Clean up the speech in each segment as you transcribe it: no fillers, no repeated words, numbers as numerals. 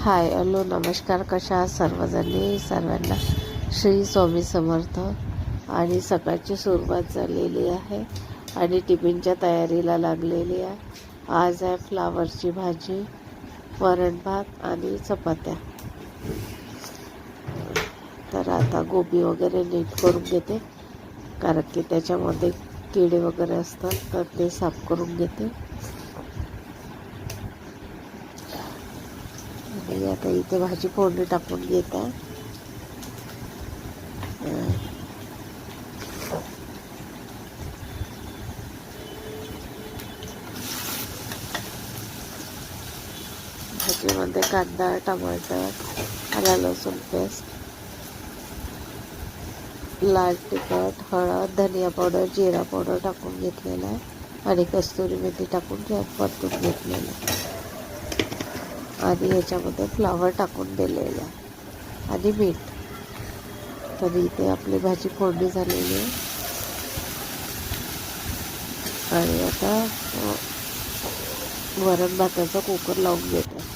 Hi hello नमस्कार. कशा आहात सर्वांना श्री स्वामी समर्थ. आणि सकाळची सुरुवात झालेली आहे आणि टिफिनच्या तयारीला लागलेली आहे. आज आहे फ्लावरची भाजी, वरण भात आणि चपात्या. तर आता गोबी वगैरे नीट करून घेते, कारण की त्याच्यामध्ये किडे वगैरे असतात, तर ते साफ करून घेते. आणि आता इथे भाजी फोडणी टाकून घेत आहे. भाजीमध्ये कांदा, टमाटर, आला लसूण पेस्ट, लाल तिखट, हळद, धनिया पावडर, जिरा पावडर टाकून घेतलेला आहे आणि कस्तुरी मेथी टाकून परतून घेतलेलं आहे. आणि याच्यामध्ये फ्लावर टाकून दिलेलं आहे आणि मीठ. तर इथे आपली भाजी फोडणी झालेली आहे. आणि आता वरण भाताचा कुकर लावून घेते.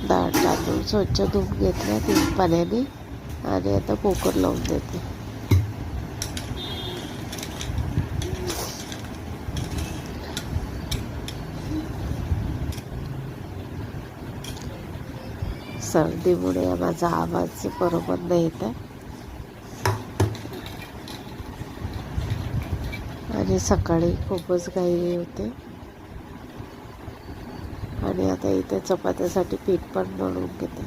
डाळ टाकून स्वच्छ धुवून घेतल्या 3 पाण्याने आणि आता कुकर लावून देते. सर्दीमुळे माझा आवाज बरोबर नाही येत आहे आणि सकाळी खूपच घाई होते. आणि आता इथे चपात्यासाठी पीठ पण मळून घेते.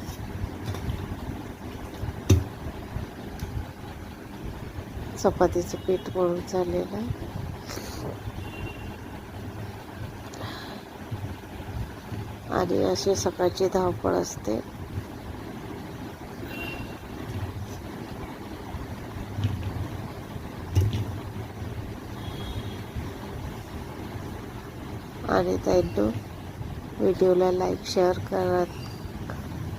चपातीचं पीठ मळून झालेलं आहे. आणि अशी सकाळची धावपळ असते. आणि त्यांना व्हिडिओला लाईक शेअर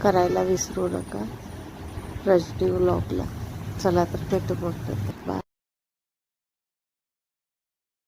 करायला विसरू नका. रजनी व्लॉगला. चला तर भेटू मग. बाय.